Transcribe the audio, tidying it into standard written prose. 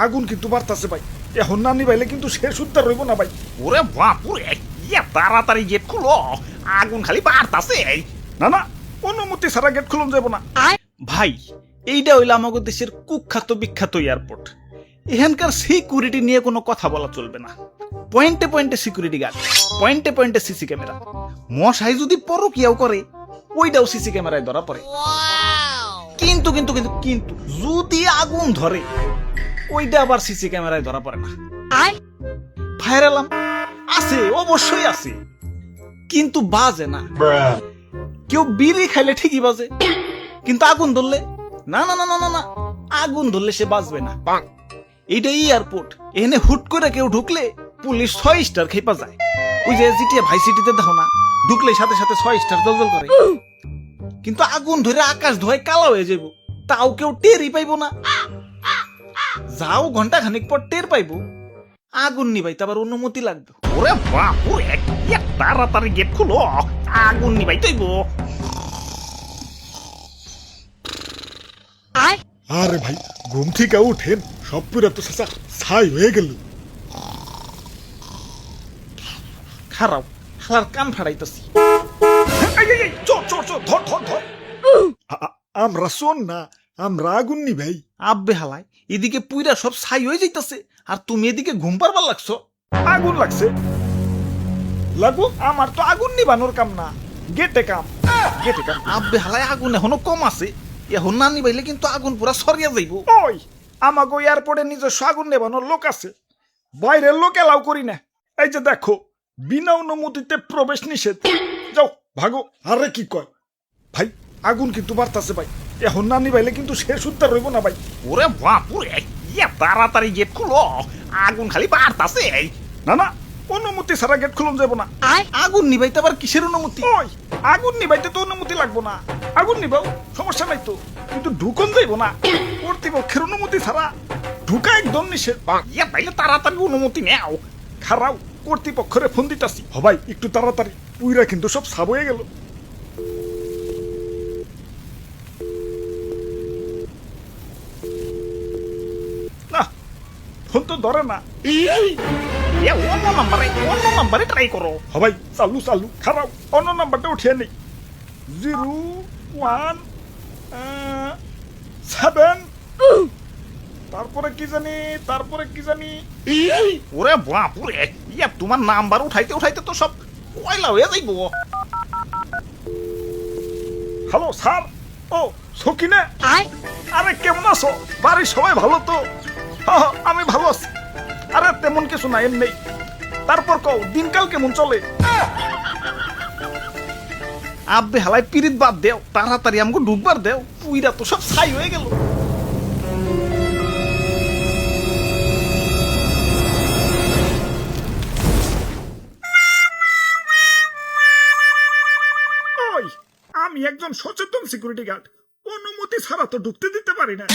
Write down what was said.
আগুন কিন্তু বাড়তাছে ভাই। এখন না নিবাইলে কিন্তু শেষ উদ্ধার রইব না ভাই। ওরে বাপুরে, ইয়া তাড়াতাড়ি গেট খুলো, আগুন খালি বাড়তাছে। না না, অনুমতি ছাড়া গেট খুলুন যাব না। ভাই, এইটা হইলো আমাদের দেশের কুখ্যাত বিখ্যাত এয়ারপোর্ট। এখানকার সিকিউরিটি নিয়ে কোনো কথা বলা চলবে না। পয়েন্টে পয়েন্টে সিকিউরিটি গার্ড, পয়েন্টে পয়েন্টে সিসি ক্যামেরা। মশাই যদি পরকিয়াও করে, ওইটাও সিসি ক্যামেরায় ধরা পড়ে। কিন্তু কিন্তু কিন্তু কিন্তু যদি আগুন ধরে, ওইটা আবার সিসি ক্যামেরায় ধরা পড়ে না। ফায়ার অ্যালার্ম আছে, অবশ্যই আছে, কিন্তু বাজে না। কেউ বিড়ি খাইলে ঠিকই বাজে, কিন্তু আগুন ধরলে না না না না না না, আগুন ধরলে সে বাঁচবে না। এইটা এয়ারপোর্ট, এখানে হুট করে কেউ ঢুকলে পুলিশ 6 স্টার খেপা যায়। ওই যে জিটিএ ভাই সিটিতে দেখো না, ঢুকলে সাথে সাথে 6 স্টার দলদল করে। কিন্তু আগুন ধরে আকাশ ধোয় কালো হয়ে যাব, তাও কেউ টেরই পাইব না। যাও ঘন্টা খানিক পর টের পাইব। আগুন নিবাইতে আবার অনুমতি লাগবে। ওরে বাপুরে, ইয়া তাড়াতাড়ি গেট খুলো, আগুন নিবাইতেইব। আরে ভাই, ঘুম থেকে উঠেন, সব পুরা তো ছাই হয়ে গেল। খারাপ হালার কান ফাড়াইতেছি। চোর চোর চোর, ধর ধর ধর। আমরা শোন না, আমরা আগুন নি ভাই। আব্বে হালাই, এদিকে পুইরা সব ছাই হয়ে যাইতাছে, আর তুমি এদিকে ঘুম পারবার লাগছো। আগুন লাগছে লাগুক, আমার তো আগুন নিবানোর কাম না, গেটে কাম, গেটে কাম। আব্বে হালাই, আগুন এখনো কম আছে, এখন না নিবাইলে কিন্তু আগুন পুরা সরিয়া যাইব। ওই আমাকে এয়ারপোর্টে নিজস্ব আগুন নেবানোর লোক আছে, বাইরের লোক এলাও করি না। এই যে দেখো, বিনা অনুমতিতে প্রবেশ নিষেধ। যাও ভাগো। আরে কি কয় ভাই, আগুন কিন্তু বাড়তাছে ভাই। এখন না নিবাইলে কিন্তু শেষ উদ্ধার রইব না ভাই। ওরে বাপুরে, ইয়া তাড়াতাড়ি গেট খুলো, আগুন খালি বাড়তাছে। না না, অনুমতি ছাড়া গেট খুলুন যাব না। আগুন নিবাইতে আবার কিসের অনুমতি? ওই আগুন নিবাইতে তো অনুমতি লাগবো না। আগুন নিবাও, সমস্যা নাই তো, কিন্তু ঢুকন যাইব না। কর্তৃপক্ষের অনুমতি ছাড়া ঢুকা একদম নিষেধ। ইয়া তাইলে তাড়াতাড়ি অনুমতি নেও। খারাও, কর্তৃপক্ষরে ফোন দিতাছি। হবাই একটু তাড়াতাড়ি, পুইরা কিন্তু সব সাব হয়ে গেল। না, ফোন তো ধরে না। ইয়া অন্য নাম্বারে ট্রাই করো। হবাই চালু চালু, খারাও অন্য নাম্বারটা উঠিয়ে নেই। 017, তারপরে কি জানি, তারপরে কি জানি। ওরে বাপুরে, ইয়া তোমার নাম্বার উঠাইতে উঠাইতে তো সব কয়লা হয়ে যাইব। হ্যালো স্যার, ও সকিনা। আরে কেমন আছো? বাড়ির সবাই ভালো তো? আমি ভালো আছি। আরে তেমন কিছু না, এমনি। তারপর কও দিনকাল কেমন চলে? আব্বে হালাই, পিরিত বাদ দেও, তাড়াতাড়ি আমাকে ঢুকবার দেও, পুইরা তো সব ছাই হয়ে গেল। ওই আমি একজন সচেতন সিকিউরিটি গার্ড, অনুমতি ছাড়া তো ঢুকতে দিতে পারি না।